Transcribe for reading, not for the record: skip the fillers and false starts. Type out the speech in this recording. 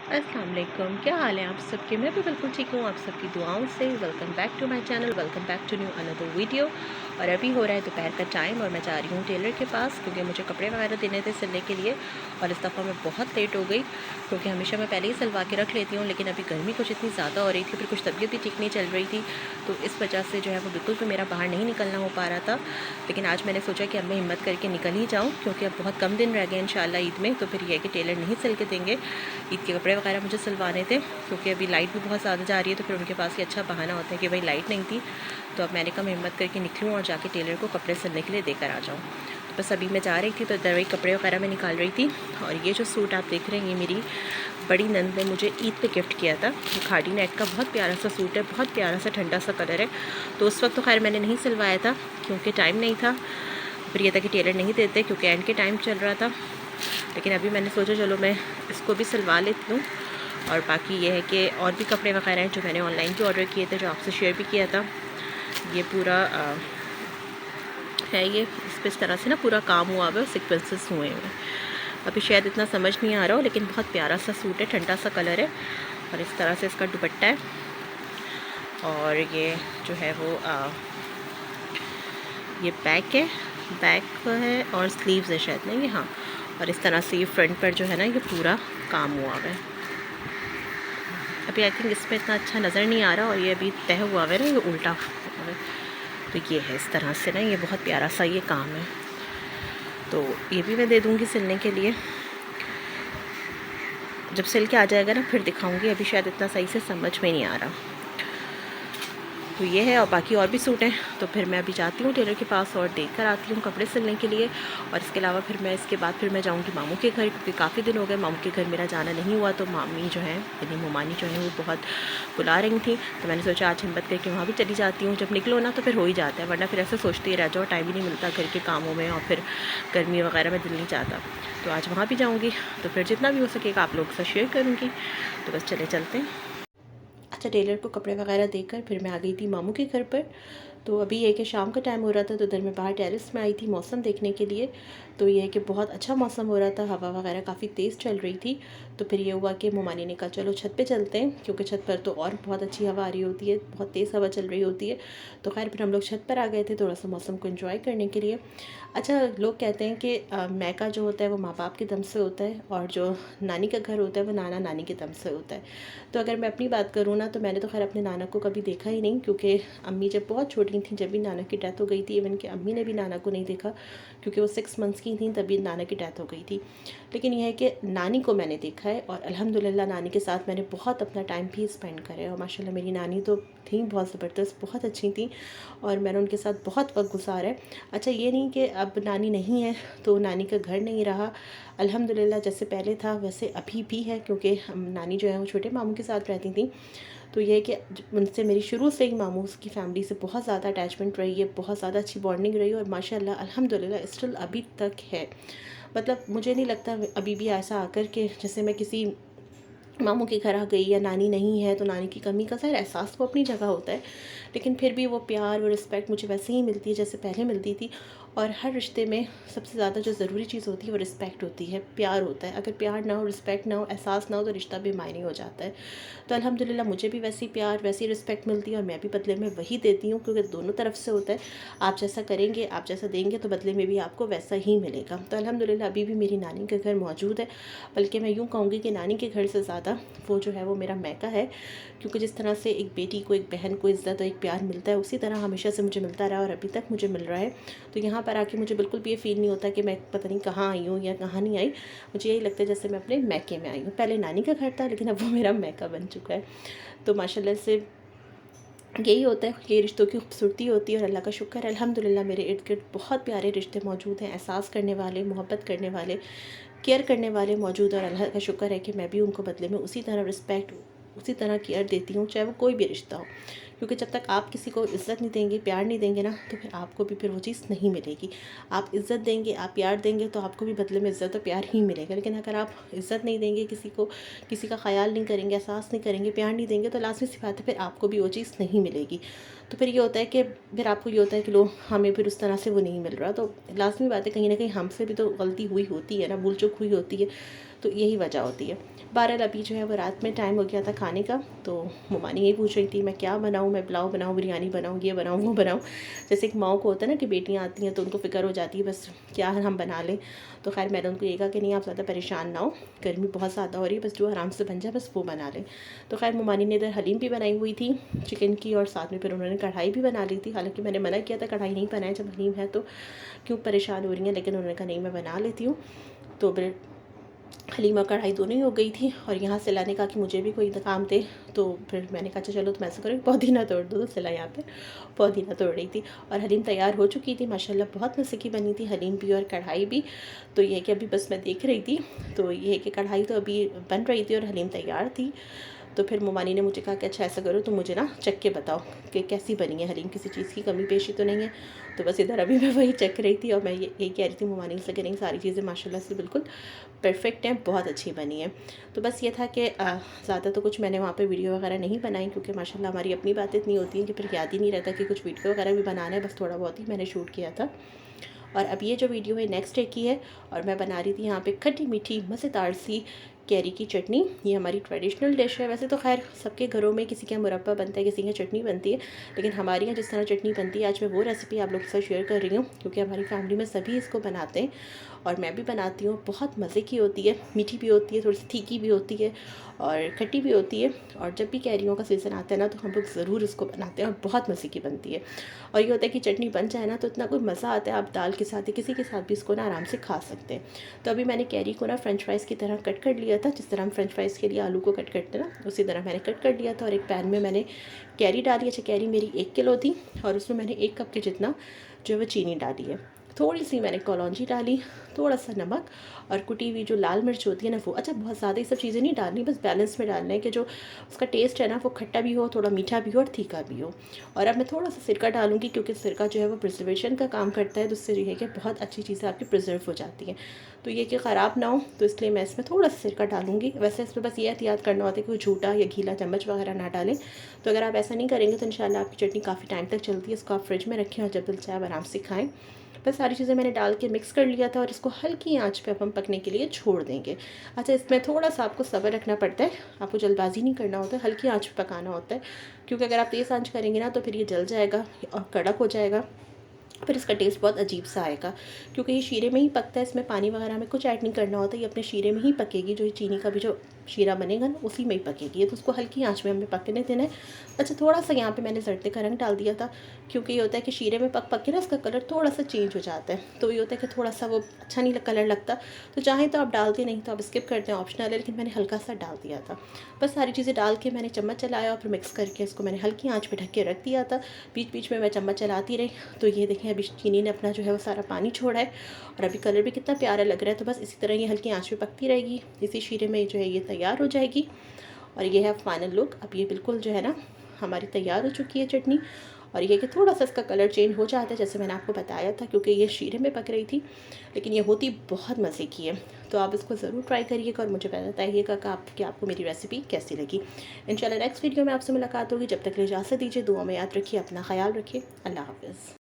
अस्सलाम वालेकुम, क्या हाल है आप सबके। मैं भी बिल्कुल ठीक हूँ, आप सबकी दुआओं से। Welcome back to my channel, welcome back to new another video. और अभी हो रहा है दोपहर का टाइम और मैं जा रही हूँ टेलर के पास क्योंकि मुझे कपड़े वगैरह देने थे सिलने के लिए। और इस दफ़ा मैं बहुत लेट हो गई क्योंकि हमेशा मैं पहले ही सिलवा के रख लेती हूँ, लेकिन अभी गर्मी कुछ इतनी ज़्यादा हो रही थी, फिर कुछ तबीयत भी ठीक नहीं चल रही थी, तो इस वजह से जो है वो बिल्कुल भी मेरा बाहर नहीं निकलना हो पा रहा था। लेकिन आज मैंने सोचा कि अब मैं हिम्मत करके निकल ही जाऊँ क्योंकि अब बहुत कम दिन रह गए इंशाल्लाह ईद में। तो फिर यह है कि टेलर नहीं सिल के देंगे, ईद के कपड़े वगैरह मुझे सिलवाने थे क्योंकि अभी लाइट भी बहुत ज़्यादा जा रही है, तो फिर उनके पास ये अच्छा बहाना होता है कि भाई लाइट नहीं थी। तो अब मैंने कहा मैं हिम्मत करके निकलूँ और जाके टेलर को कपड़े सिलने के लिए देकर आ जाऊँ। तो बस अभी मैं जा रही थी तो इधर वही कपड़े वगैरह मैं निकाल रही थी। और ये जो सूट आप देख रहे हैं ये मेरी बड़ी नंद ने मुझे ईद पे गिफ्ट किया था। ये खाड़ी नेट का बहुत प्यारा सा सूट है, बहुत प्यारा सा ठंडा सा कलर है। तो उस वक्त तो खैर मैंने नहीं सिलवाया था क्योंकि टाइम नहीं था, फिर ये था कि टेलर नहीं देते क्योंकि एंड के टाइम चल रहा था। लेकिन अभी मैंने सोचा चलो मैं इसको भी सिलवा लेती हूँ। और बाकी ये है कि और भी कपड़े वगैरह हैं जो मैंने ऑनलाइन भी ऑर्डर किए थे, जो आपसे शेयर भी किया था। ये पूरा है, ये इस पर इस तरह से ना पूरा काम हुआ हुआ है, सिक्वेंसेस हुए हैं। अभी शायद इतना समझ नहीं आ रहा हो, लेकिन बहुत प्यारा सा सूट है, ठंडा सा कलर है और इस तरह से इसका दुपट्टा है। और ये जो है वो ये बैक है और स्लीव्स है शायद नहीं, हाँ। और इस तरह से ये फ्रंट पर जो है ना ये पूरा काम हुआ हुआ है। अभी आई थिंक इसमें इतना अच्छा नज़र नहीं आ रहा और ये अभी तय हुआ है ना, ये उल्टा हुआ है। तो ये है इस तरह से ना, ये बहुत प्यारा सा ये काम है। तो ये भी मैं दे दूँगी सिलने के लिए, जब सिल के आ जाएगा ना फिर दिखाऊँगी। अभी शायद इतना सही से समझ में नहीं आ रहा। तो ये है, और बाकी और भी सूट हैं। तो फिर मैं अभी जाती हूँ टेलर के पास और देख कर आती हूँ कपड़े सिलने के लिए। और इसके अलावा फिर मैं इसके बाद फिर मैं जाऊँगी मामू के घर क्योंकि काफ़ी दिन हो गए मामू के घर मेरा जाना नहीं हुआ। तो मामी जो है यानी मोमानी जो है वो बहुत बुला रही थी, तो मैंने सोचा आज हिम्मत करके वहाँ भी चली जाती हूँ। जब निकलो ना तो फिर हो ही जाता है, वरना फिर ऐसे सोचते ही रह जाओ, टाइम ही नहीं मिलता घर के कामों में और फिर गर्मी वगैरह में दिल नहीं चाहता। तो आज वहाँ भी जाऊँगी तो फिर जितना भी हो सकेगा आप लोगों के साथ शेयर करूँगी। तो बस चलते हैं। अच्छा, टेलर को कपड़े वगैरह देकर फिर मैं आ गई थी मामू के घर पर। तो अभी ये कि शाम का टाइम हो रहा था, तो इधर मैं बाहर टेरेस में आई थी मौसम देखने के लिए। तो ये है कि बहुत अच्छा मौसम हो रहा था, हवा वगैरह काफ़ी तेज़ चल रही थी। तो फिर ये हुआ कि मोमानी ने कहा चलो छत पे चलते हैं क्योंकि छत पर तो और बहुत अच्छी हवा आ रही होती है, बहुत तेज़ हवा चल रही होती है। तो खैर फिर हम लोग छत पर आ गए थे थोड़ा सा मौसम को एंजॉय करने के लिए। अच्छा, लोग कहते हैं कि मैका जो होता है वो माँ बाप के दम से होता है और जो नानी का घर होता है वो नाना नानी के दम से होता है। तो अगर मैं अपनी बात करूँ ना तो मैंने तो खैर अपने नाना को कभी देखा ही नहीं क्योंकि अम्मी जब बहुत छोटी थी जब भी नाना की डेथ हो गई थी। इवन कि अम्मी ने भी नाना को नहीं देखा क्योंकि वो 6 मंथ्स की थी तभी नाना की डेथ हो गई थी। लेकिन यह है कि नानी को मैंने देखा है और अल्हम्दुलिल्लाह नानी के साथ मैंने बहुत अपना टाइम भी स्पेंड करा है। और माशाल्लाह मेरी नानी तो थी बहुत ज़बरदस्त, बहुत अच्छी थी और मैंने उनके साथ बहुत वक्त गुजारा है। अच्छा, ये नहीं कि अब नानी नहीं है तो नानी का घर नहीं रहा, अल्हम्दुलिल्लाह जैसे पहले था वैसे अभी भी है क्योंकि हम नानी जो है वो छोटे मामू के साथ रहती थी। तो ये है कि उनसे मेरी शुरू से ही मामू की फ़ैमिली से बहुत ज़्यादा अटैचमेंट रही है, बहुत ज़्यादा अच्छी बॉन्डिंग रही है और माशाल्लाह अल्हम्दुलिल्लाह स्टिल अभी तक है। मतलब मुझे नहीं लगता अभी भी ऐसा आकर के जैसे मैं किसी मामू के घर आ गई या नानी नहीं है तो नानी की कमी का ज़ाहिर एहसास वो अपनी जगह होता है, लेकिन फिर भी वो प्यार वो रिस्पेक्ट मुझे वैसे ही मिलती है जैसे पहले मिलती थी। और हर रिश्ते में सबसे ज़्यादा जो ज़रूरी चीज़ होती है वो रिस्पेक्ट होती है, प्यार होता है। अगर प्यार ना हो, रिस्पेक्ट ना हो, एहसास ना हो तो रिश्ता बेमायने हो जाता है। तो अल्हम्दुलिल्लाह मुझे भी वैसी प्यार वैसी रिस्पेक्ट मिलती है और मैं भी बदले में वही देती हूँ क्योंकि दोनों तरफ से होता है। आप जैसा करेंगे, आप जैसा देंगे तो बदले में भी आपको वैसा ही मिलेगा। तो अल्हम्दुलिल्लाह अभी भी मेरी नानी का घर मौजूद है, बल्कि मैं यूँ कहूँगी कि नानी के घर से ज़्यादा वो जो है वो मेरा मैका है क्योंकि जिस तरह से एक बेटी को एक बहन को इज़्ज़त और एक प्यार मिलता है उसी तरह हमेशा से मुझे मिलता रहा और अभी तक मुझे मिल रहा है। तो यहाँ पर आके मुझे बिल्कुल भी ये फ़ील नहीं होता कि मैं पता नहीं कहाँ आई हूँ या कहाँ नहीं आई। मुझे यही लगता है जैसे मैं अपने मैके में आई हूँ। पहले नानी का घर था लेकिन अब वो मेरा मैका बन चुका है। तो माशाल्लाह से यही होता है, ये रिश्तों की खूबसूरती होती है और अल्लाह का शुक्र है अल्हम्दुलिल्लाह मेरे इर्द गिर्द बहुत प्यारे रिश्ते मौजूद हैं, एहसास करने वाले, मोहब्बत करने वाले, केयर करने वाले मौजूद हैं। और अल्लाह का शुक्र है कि मैं भी उनको बदले में उसी तरह रिस्पेक्ट, उसी तरह केयर देती हूँ, चाहे वो कोई भी रिश्ता हो। क्योंकि जब तक आप किसी को इज़्ज़त नहीं देंगे, प्यार नहीं देंगे ना, तो फिर आपको भी फिर वो चीज़ नहीं मिलेगी। आप इज़्ज़त देंगे, आप प्यार देंगे तो आपको भी बदले में इज़्ज़त और प्यार ही मिलेगा। लेकिन अगर आप इज़्ज़त नहीं देंगे किसी को, किसी का ख़याल नहीं करेंगे, एहसास नहीं करेंगे, प्यार नहीं देंगे, तो लाज़मी सी बात है फिर आपको भी वो चीज़ नहीं मिलेगी। तो फिर ये होता है कि फिर आपको ये होता है कि लो हमें फिर उस तरह से वो नहीं मिल रहा। तो लाज़मी बात है कहीं न कहीं हमसे भी तो गलती हुई होती है ना, भूल चूक हुई होती है। तो यही वजह होती है। बहरहाल अभी जो है वो रात में टाइम हो गया था खाने का, तो ममानी यही पूछ रही थी मैं क्या बनाऊँ, मैं पुलाव बनाऊँ, बिरयानी बनाऊँ, ये बनाऊँ, वो बनाऊँ। जैसे एक माँ को होता है ना कि बेटियाँ आती हैं तो उनको फ़िक्र हो जाती है बस क्या हम बना लें। तो खैर मैंने उनको ये कहा कि नहीं आप ज़्यादा परेशान ना हो, गर्मी बहुत ज़्यादा हो रही है, बस जो आराम से बन जाए बस वो बना लें। तो खैर ममानी ने इधर हलीम भी बनाई हुई थी चिकन की, और साथ में फिर उन्होंने कढ़ाई भी बना ली थी। हालाँकि मैंने मना किया था कढ़ाई नहीं बनाए, जब हलीम है तो क्यों परेशान हो रही हैं, लेकिन उन्होंने कहा नहीं मैं बना लेती हूँ। तो फिर हलीमा कढ़ाई दोनों ही हो गई थी। और यहाँ सिला ने कहा कि मुझे भी कोई काम थे, तो फिर मैंने कहा चलो तुम ऐसा करो पुदीना तोड़ दो, तो सिला यहाँ पे पुदीना तोड़ रही थी। और हलीम तैयार हो चुकी थी माशाल्लाह, बहुत मज़े की बनी थी हलीम भी और कढ़ाई भी। तो ये है कि अभी बस मैं देख रही थी, तो ये है कि कढ़ाई तो अभी बन रही थी और हलीम तैयार थी। तो फिर ममानी ने मुझे कहा कि अच्छा ऐसा करो तो मुझे ना चख के बताओ कि कैसी बनी है हलीम, किसी चीज़ की कमी पेशी तो नहीं है। तो बस इधर अभी मैं वही चख रही थी और मैं यही कह रही थी ममानी से कि नहीं सारी चीज़ें माशाल्लाह से बिल्कुल परफेक्ट हैं, बहुत अच्छी बनी है। तो बस ये था कि ज़्यादा तो कुछ मैंने वहाँ पे वीडियो वगैरह नहीं बनाई, क्योंकि माशाल्लाह हमारी अपनी बातें इतनी होती हैं कि फिर याद ही नहीं रहता कि कुछ वीडियो वगैरह भी बनाना है, बस थोड़ा बहुत ही मैंने शूट किया था। और अब ये जो वीडियो है नेक्स्ट डे की है, और मैं बना रही थी यहाँ पे खट्टी मीठी मज़ेदार सी कैरी की चटनी। ये हमारी ट्रेडिशनल डिश है। वैसे तो खैर सबके घरों में किसी के यहाँ मुरब्बा बनता है, किसी के चटनी बनती है, लेकिन हमारे यहाँ जिस तरह चटनी बनती है आज मैं वो रेसिपी आप लोगों के साथ शेयर कर रही हूँ, क्योंकि हमारी फैमिली में सभी इसको बनाते हैं और मैं भी बनाती हूँ। बहुत मज़े की होती है, मीठी भी होती है, थोड़ी सी तीखी भी होती है और खट्टी भी होती है। और जब भी कैरियों का सीज़न आता है ना तो हम लोग ज़रूर इसको बनाते हैं और बहुत मज़े की बनती है। और ये होता है कि चटनी बन जाए ना तो इतना कोई मज़ा आता है, आप दाल के साथ या किसी के साथ भी इसको ना आराम से खा सकते हैं। तो अभी मैंने कैरी को ना फ्रेंच फ्राइज़ की तरह कट कर लिया था, जिस तरह हम फ्रेंच फ्राइज़ के लिए आलू को कट करते हैं ना, उसी तरह मैंने कट कर लिया था। और एक पैन में मैंने कैरी डाली। अच्छा कैरी मेरी 1 किलो थी और उसमें मैंने 1 कप के जितना जो है वो चीनी डाली है। थोड़ी सी मैंने कलौंजी डाली, थोड़ा सा नमक और कुटी हुई जो लाल मिर्च होती है ना वो। अच्छा बहुत ज़्यादा ये सब चीज़ें नहीं डालनी, बस बैलेंस में डालना है कि जो उसका टेस्ट है ना वो खट्टा भी हो, थोड़ा मीठा भी हो और तीखा भी हो। और अब मैं थोड़ा सा सिरका डालूंगी, क्योंकि सिरका जो है वो प्रिजर्वेशन का काम करता है, तो उससे ये है कि बहुत अच्छी चीज़ें आपकी प्रिजर्व हो जाती हैं। तो ये कि ख़राब ना हो, तो इसलिए मैं इसमें थोड़ा सा सिरका डालूंगी। वैसे इसमें बस ये एहतियात करना होता है कि कोई झूठा या गीला चम्मच वगैरह ना डालें। तो अगर आप ऐसा नहीं करेंगे तो इंशाल्लाह आपकी चटनी काफ़ी टाइम तक चलती है। इसको आप फ्रिज में रखें और जब दिल चाहे आराम से खाएँ। बस सारी चीज़ें मैंने डाल के मिक्स कर लिया था और इसको हल्की आंच पे अब हम पकने के लिए छोड़ देंगे। अच्छा इसमें थोड़ा सा आपको सब्र रखना पड़ता है, आपको जल्दबाजी नहीं करना होता है, हल्की आंच पे पकाना होता है, क्योंकि अगर आप तेज़ आंच करेंगे ना तो फिर ये जल जाएगा और कड़क हो जाएगा, फिर इसका टेस्ट बहुत अजीब सा आएगा। क्योंकि ये शीरे में ही पकता है, इसमें पानी वगैरह में कुछ ऐड नहीं करना होता, ये अपने शीरे में ही पकेगी। जो चीनी का भी जो शीरा बनेगा ना उसी में ही पकेगी, तो उसको हल्की आंच में हमें पकने देना है। अच्छा थोड़ा सा यहाँ पे मैंने जर्दे का रंग डाल दिया था, क्योंकि ये होता है कि शीरे में पक पक के ना इसका कलर थोड़ा सा चेंज हो जाता है, तो ये होता है कि थोड़ा सा वो अच्छा नहीं कलर लगता। तो चाहें तो आप डालते, नहीं तो आप स्किप करते हैं, ऑप्शनल है, लेकिन मैंने हल्का सा डाल दिया था। बस सारी चीज़ें डाल के मैंने चम्मच चलाया और फिर मिक्स करके इसको मैंने हल्की आँच पर ढक के रख दिया था। बीच बीच में मैं चम्मच चलाती रही। तो ये देखें अभी चीनी ने अपना जो है वो सारा पानी छोड़ा है और अभी कलर भी कितना प्यारा लग रहा है। तो बस इसी तरह ये हल्की आंच पे पकती रहेगी, इसी शीरे में जो है ये तैयार हो जाएगी। और ये है फाइनल लुक। अब ये बिल्कुल जो है ना हमारी तैयार हो चुकी है चटनी। और ये कि थोड़ा सा इसका कलर चेंज हो जाता है, जैसे मैंने आपको बताया था, क्योंकि ये शीरे में पक रही थी, लेकिन ये होती बहुत मज़े की है। तो आप इसको ज़रूर ट्राई करिएगा और मुझे बताइएगा कि आपको मेरी रेसिपी कैसी लगी। इंशाल्लाह नेक्स्ट वीडियो में आपसे मुलाकात होगी। जब तक इजाज़त दीजिए, दुआ में याद रखिए, अपना ख्याल रखिए। अल्लाह हाफ़िज़।